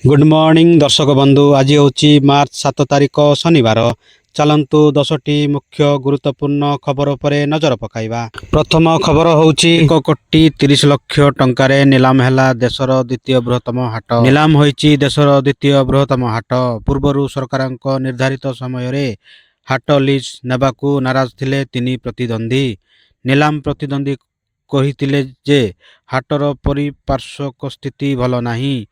Good morning दर्शक बंधु। आज हूँ मार्च 7 तारिख शनिवार। चलतु 10टी मुख्य गुरुत्वपूर्ण खबर पर नजर पकाइबा। प्रथम खबर होउची 1,30,00,000 टंकार निलाम हैला देशर द्वितीय बृहत्तम हाट। निलाम होइची देशर द्वितीय बृहत्तम हाट। पूर्वरु सरकारक निर्धारित समय रे हाट लीज नेबाकू नाराज थिले तिनी प्रतिद्वंदी। निलाम प्रतिद्वंदी कहिथिले जे हाटर परिपार्श्वक स्थिति भल नाही।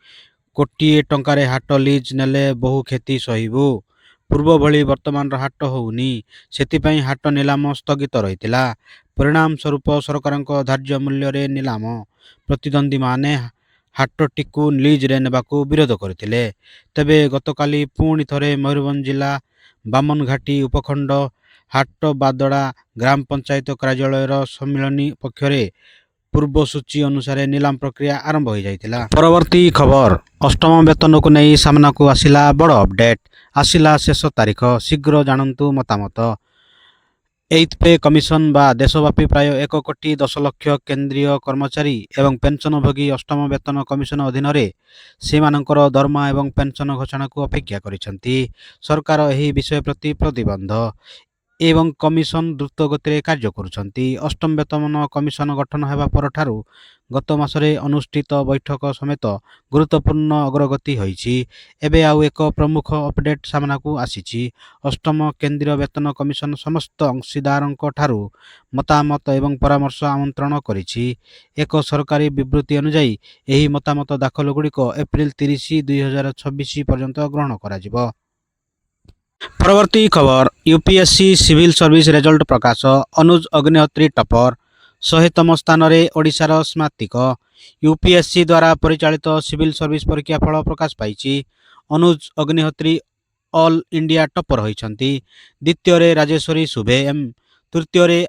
कोटिए टंकारे हाट लीज नेले बहु क्षति सहिबु। पूर्व भली वर्तमान हाट होउनी, सेतिपई हाट निलाम स्थगित रहितिला। परिणाम स्वरूप सरकारक धार्य मूल्य रे निलाम प्रतिद्वंदी माने हाटटिकु लीज रे नेबाकू विरोध करथिले। तेबे गतकाली पुणी थरे मयूरभंज जिला बामनघाटी उपखंड हाट बादड़ा ग्राम पंचायत कार्यालय सम्मिलनी पक्षरे पूर्व सूची अनुसार निलाम प्रक्रिया आरंभ हो जाइतिला। परवर्ती खबर अष्टम वेतन को नहीं सामना को आसिला बड़ अपडेट। आसिला शेष तारीख, शीघ्र जानतु मतामत। 8th पे कमिशन बा देशव्यापी प्राय 1,10,00,000 केंद्रीय कर्मचारी एवं पेंशनभोगी अष्टम वेतन कमिशन अधीन रे सेमानंकर दरमा एवं पेंशन घोषणा को अपेक्षा करिसेंती। सरकार एही विषय प्रति प्रतिबंध एवं कमिशन द्रुत गति कार्य करुछंती। अष्टम वेतन कमिशन गठन हेबा पर ठारू गत मासरे अनुष्ठित बैठक समेत गुरुत्वपूर्ण अग्रगति होईछि। एबे आउ एक प्रमुख अपडेट सामना को आसीछि। अष्टम केंद्रीय वेतन कमिशन समस्त अंशीदारंक ठारू मतामत एवं परामर्श आमंत्रण करिछि। एक सरकारी विवृत्ति अनुसार एही मतामत दाखल गुड़िक एप्रिल 30, 2026 पर्यंत ग्रहण कराजिबो। परवर्ती खबर यूपीएससी सिविल सर्विस रिजल्ट प्रकाश। अनुज अग्निहोत्री टपर 100तम स्थान रे ओडिशार स्नातक। यूपीएससी द्वारा परिचालित सिविल सर्विस परीक्षा फल प्रकाश पाइछि। अनुज अग्निहोत्री ऑल इंडिया टपर होइछंती। द्वितीय रे राजेश्वरी सुबे एम, तृतीय रे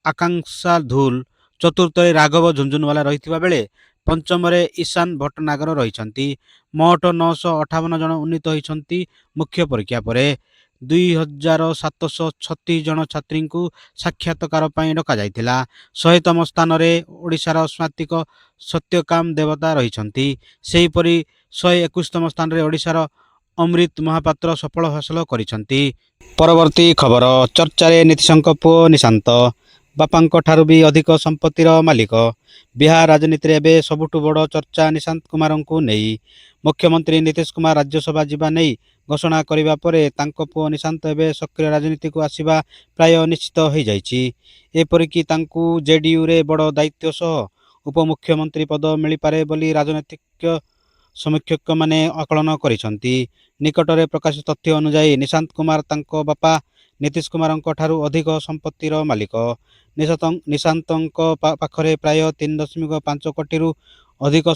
आकांक्षा धूल, चतुर्थ रे राघव झुंझुनवाला रहिथिबा बेले पंचम रे ईशान भट्टनागर रहिछंती। मोट 958 जन उन्नीत होइछंती। मुख्य परीक्षा परे 2,736 जन छात्री को साक्षात्कार पई डका जाइथिला। 100तम स्थान रे ओडिशार स्नातक सत्यकाम देवता रहिछंती। सेहीपरि 121तम स्थान रे ओडिशार अमृत महापात्र सफल हासिल करिछंती। परवर्ती खबर चर्चा रे नीतीशंक पुओ निशांत बापांक ठारू भी अधिक संपत्तिर मालिक। बिहार राजनीति रे एबे सबुठु बड़ चर्चा निशांत कुमार को नहीं। मुख्यमंत्री नीतीश कुमार राज्यसभा जीवा नहीं घोषणा करिबा परे तांको पुओ निशांत एबे सक्रिय राजनीति को आसीबा प्राय निश्चित हो जाइछि। एपरिकी तांकू जेडीयू रे बड़ दायित्व सह उपमुख्यमंत्री पद मिली पारे बोली राजनीतिक समीक्षक माने आकलन करिसंती। निकटरे प्रकाशित तथ्य अनुसार निशांत कुमार तांको बापा नीतीश कुमार ठारू अधिक संपत्तिर मालिक। निशांत पाखरे प्राय 3.5 कोटी अधिक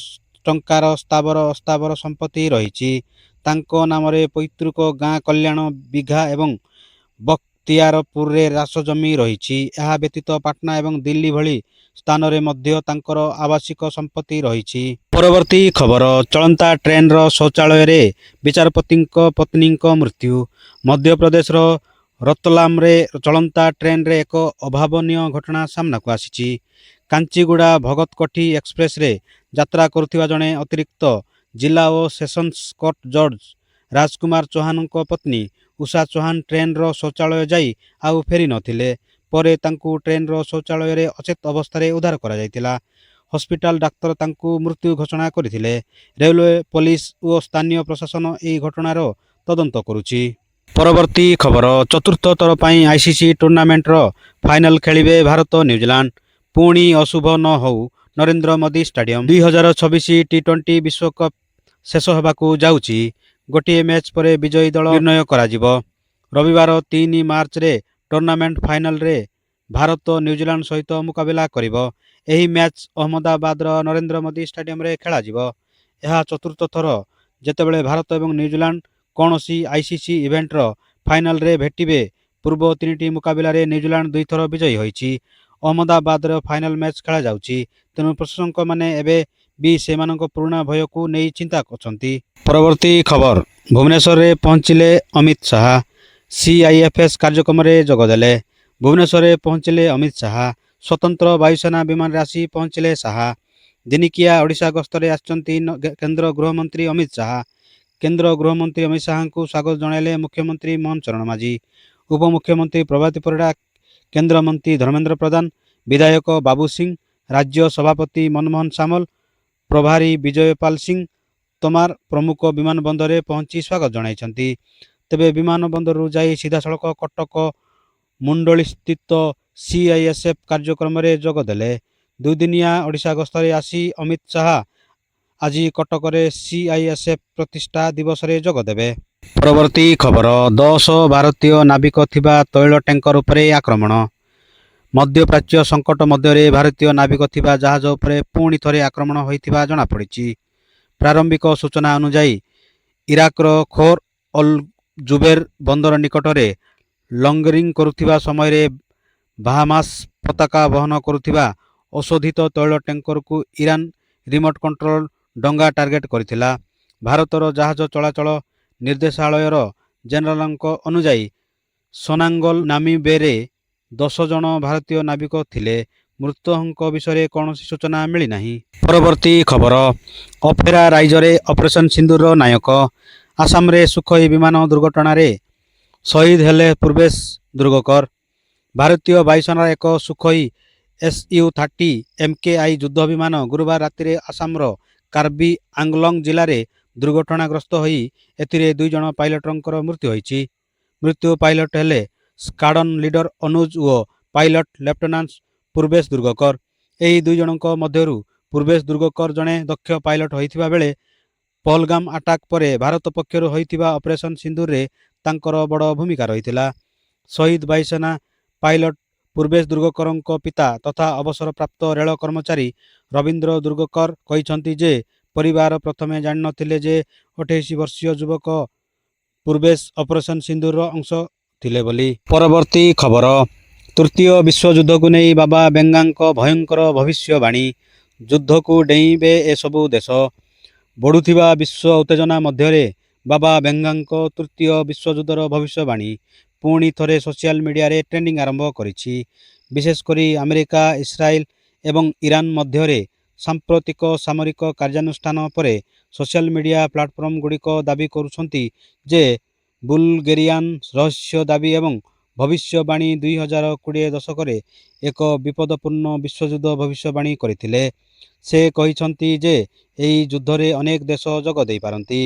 टंकार स्थावर अस्थावर संपत्ति रही। नाम पैतृक गाँ कल्याण बिघा एवं बख्तियारपुर रे रास जमी रही। यह व्यतीत पाटना एवं दिल्ली भली स्थान रे मध्य तांकर आवासिक संपत्ति रही। परवर्ती खबर चलंता ट्रेन रो शौचालय रे विचारपति पत्नी मृत्यु। मध्य प्रदेश रो रतलाम रे चलंता ट्रेन रे एक अभावनीय घटना सामना को आसीछि। कांचीगुड़ा भगतकोठी एक्सप्रेस रे यात्रा करुथिबा जणे अतिरिक्त जिला और सेशंस कोर्ट जज राजकुमार चौहान को पत्नी उषा चौहान ट्रेन रो शौचालय जाई आउ फेरी नथिले। परे तांकू ट्रेन रो शौचालय रे अचेत अवस्था रे उद्धार करा जायतिला। हॉस्पिटल डाक्तर तांकू मृत्यु घोषणा करिथिले। रेलवे पुलिस और स्थानीय प्रशासन एही घटनार तदंत करुछि। परवर्ती खबर चतुर्थ थर पई आईसीसी टूर्नामेंट रो फाइनल खेलिबे भारत न्यूजीलैंड। पुणी अशुभ न हो नरेंद्र मोदी स्टेडियम। 2026 टी20 विश्वकप शेष होबाकू जाउछि। गोटे मैच पर विजयी दल निर्णय कराजिबो। रविवार 3 मार्च रे टूर्नामेंट फाइनल रे भारत न्यूजीलैंड सहित मुकाबला करिबो। एही मैच अहमदाबाद रो नरेंद्र मोदी स्टेडियम रे खेला जिवो। यह चतुर्थ थर जेतेबेले भारत एवं न्यूजीलैंड कौनसी आईसीसी इवेंट रो फाइनल रे भेटिबे। पूर्व 3टी मुकाबला रे न्यूजीलैंड 2 थर विजयी होईछि। अहमदाबाद रो फाइनल मैच खेला जाउछि। तेनु प्रशंसक माने एबे भी सेमानक पुराना भय को नहीं चिंता करछंती। परवर्ती खबर भुवनेश्वर रे पहुंचिले अमित शाह। सीआईएफएस कार्यक्रम रे जोगदेले। भुवनेश्वर रे पहुंचिले अमित शाह। स्वतंत्र वायुसेना विमान रे आसी पहुंचिले शाह। दिनिकिया ओडिशा गस्त रे आछंती केंद्र गृहमंत्री अमित शाह। କେନ୍ଦ୍ର ଗୃହମନ୍ତ୍ରୀ ଅମିତ ଶାହାଙ୍କୁ ସ୍ୱାଗତ ଜଣାଇଲେ ମୁଖ୍ୟମନ୍ତ୍ରୀ ମୋହନ ଚରଣ ମାଝୀ। ଉପମୁଖ୍ୟମନ୍ତ୍ରୀ ପ୍ରଭାତୀ ପରିଡ଼ା, କେନ୍ଦ୍ରମନ୍ତ୍ରୀ ଧର୍ମେନ୍ଦ୍ର ପ୍ରଧାନ, ବିଧାୟକ ବାବୁ ସିଂ, ରାଜ୍ୟ ସଭାପତି ମନମୋହନ ସାମଲ, ପ୍ରଭାରୀ ବିଜୟପାଲ ସିଂ ତୋମାର ପ୍ରମୁଖ ବିମାନବନ୍ଦରରେ ପହଞ୍ଚି ସ୍ୱାଗତ ଜଣାଇଛନ୍ତି। ତେବେ ବିମାନବନ୍ଦରରୁ ଯାଇ ସିଧାସଳଖ କଟକ ମୁଣ୍ଡଳୀସ୍ଥିତ CISF କାର୍ଯ୍ୟକ୍ରମରେ ଯୋଗଦେଲେ। ଦୁଇଦିନିଆ ଓଡ଼ିଶା ଗସ୍ତରେ ଆସି ଅମିତ ଶାହା ଆଜି କଟକରେ CISF ପ୍ରତିଷ୍ଠା ଦିବସରେ ଯୋଗଦେବେ। ପରବର୍ତ୍ତୀ ଖବର, 10 ଭାରତୀୟ ନାବିକ ଥିବା ତୈଳ ଟ୍ୟାଙ୍କର ଉପରେ ଆକ୍ରମଣ। ମଧ୍ୟପ୍ରାଚ୍ୟ ସଙ୍କଟ ମଧ୍ୟରେ ଭାରତୀୟ ନାବିକ ଥିବା ଜାହାଜ ଉପରେ ପୁଣି ଥରେ ଆକ୍ରମଣ ହୋଇଥିବା ଜଣାପଡ଼ିଛି। ପ୍ରାରମ୍ଭିକ ସୂଚନା ଅନୁଯାୟୀ ଇରାକର ଖୋର ଅଲ ଜୁବେର ବନ୍ଦର ନିକଟରେ ଲଙ୍ଗରିଂ କରୁଥିବା ସମୟରେ ବାହାମାସ ପତାକା ବହନ କରୁଥିବା ଅଶୋଧିତ ତୈଳ ଟ୍ୟାଙ୍କରକୁ ଇରାନ ରିମୋଟ କଣ୍ଟ୍ରୋଲ ଡଙ୍ଗା ଟାର୍ଗେଟ କରିଥିଲା। ଭାରତର ଜାହାଜ ଚଳାଚଳ ନିର୍ଦ୍ଦେଶାଳୟର ଜେନେରାଲଙ୍କ ଅନୁଯାୟୀ ସୋନାଙ୍ଗଲ ନାମୀ ବେରେ 10 ଜଣ ଭାରତୀୟ ନାବିକ ଥିଲେ। ମୃତକଙ୍କ ବିଷୟରେ କୌଣସି ସୂଚନା ମିଳିନାହିଁ। ପରବର୍ତ୍ତୀ ଖବର, ଅପେରା ରାଇଜରେ ଅପରେସନ ସିନ୍ଦୁରର ନାୟକ। ଆସାମରେ ସୁଖୋଇ ବିମାନ ଦୁର୍ଘଟଣାରେ ଶହୀଦ ହେଲେ ପୂର୍ବେଶ ଦୁର୍ଗକର। ଭାରତୀୟ ବାୟୁସେନାର ଏକ ସୁଖୋଇ Su-30 MKI ଯୁଦ୍ଧ ବିମାନ ଗୁରୁବାର ରାତିରେ ଆସାମର କାର୍ବି ଆଙ୍ଗଲଙ୍ଗ ଜିଲ୍ଲାରେ ଦୁର୍ଘଟଣାଗ୍ରସ୍ତ ହୋଇ ଏଥିରେ 2 ଜଣ ପାଇଲଟଙ୍କର ମୃତ୍ୟୁ ହୋଇଛି। ମୃତ୍ୟୁ ପାଇଲଟ ହେଲେ ସ୍କ୍ୱାଡ୍ରନ ଲିଡର ଅନୁଜ ଓ ପାଇଲଟ ଲେଫ୍ଟନାଣ୍ଟ ପୂର୍ବେଶ ଦୁର୍ଗକର। ଏହି 2 ଜଣଙ୍କ ମଧ୍ୟରୁ ପୂର୍ବେଶ ଦୁର୍ଗକର ଜଣେ ଦକ୍ଷ ପାଇଲଟ ହୋଇଥିବା ବେଳେ ପହଲଗାମ ଆଟାକ ପରେ ଭାରତ ପକ୍ଷରୁ ହୋଇଥିବା ଅପରେସନ ସିନ୍ଦୁରରେ ତାଙ୍କର ବଡ଼ ଭୂମିକା ରହିଥିଲା। ଶହୀଦ ବାୟୁସେନା ପାଇଲଟ ପୂର୍ବେଶ ଦୁର୍ଗକରଙ୍କ ପିତା ତଥା ଅବସରପ୍ରାପ୍ତ ରେଳ କର୍ମଚାରୀ ରବୀନ୍ଦ୍ର ଦୁର୍ଗକର କହିଛନ୍ତି ଯେ ପରିବାର ପ୍ରଥମେ ଜାଣିନଥିଲେ ଯେ 28 ବର୍ଷୀୟ ଯୁବକ ପୂର୍ବେଶ ଅପରେସନ ସିନ୍ଦୁରର ଅଂଶ ଥିଲେ ବୋଲି। ପରବର୍ତ୍ତୀ ଖବର, ତୃତୀୟ ବିଶ୍ୱଯୁଦ୍ଧକୁ ନେଇ ବାବା ବେଙ୍ଗାଙ୍କ ଭୟଙ୍କର ଭବିଷ୍ୟବାଣୀ। ଯୁଦ୍ଧକୁ ଡେଇଁବେ ଏସବୁ ଦେଶ। ବଢ଼ୁଥିବା ବିଶ୍ୱ ଉତ୍ତେଜନା ମଧ୍ୟରେ ବାବା ବେଙ୍ଗାଙ୍କ ତୃତୀୟ ବିଶ୍ୱଯୁଦ୍ଧର ଭବିଷ୍ୟବାଣୀ ପୁଣି ଥରେ ସୋସିଆଲ ମିଡ଼ିଆରେ ଟ୍ରେଣ୍ଡିଂ ଆରମ୍ଭ କରିଛି। ବିଶେଷ କରି ଆମେରିକା, ଇସ୍ରାଏଲ ଏବଂ ଇରାନ ମଧ୍ୟରେ ସାମ୍ପ୍ରତିକ ସାମରିକ କାର୍ଯ୍ୟାନୁଷ୍ଠାନ ପରେ ସୋସିଆଲ ମିଡ଼ିଆ ପ୍ଲାଟଫର୍ମ ଗୁଡ଼ିକ ଦାବି କରୁଛନ୍ତି ଯେ ବୁଲଗେରିଆନ ରହସ୍ୟ ଦାବି ଏବଂ ଭବିଷ୍ୟବାଣୀ 2020 ଦଶକରେ ଏକ ବିପଦପୂର୍ଣ୍ଣ ବିଶ୍ୱଯୁଦ୍ଧ ଭବିଷ୍ୟବାଣୀ କରିଥିଲେ। ସେ କହିଛନ୍ତି ଯେ ଏହି ଯୁଦ୍ଧରେ ଅନେକ ଦେଶ ଯୋଗ ଦେଇପାରନ୍ତି।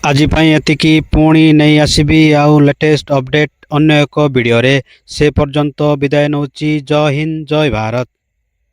ଆଜି ପାଇଁ ଏତିକି, ପୁଣି ନେଇ ଆସିବି ଆଉ ଲେଟେଷ୍ଟ ଅପଡେଟ୍ ଅନ୍ୟ ଏକ ଭିଡ଼ିଓରେ। ସେ ପର୍ଯ୍ୟନ୍ତ ବିଦାୟ ନେଉଛି। ଜୟ ହିନ୍ଦ, ଜୟ ଭାରତ।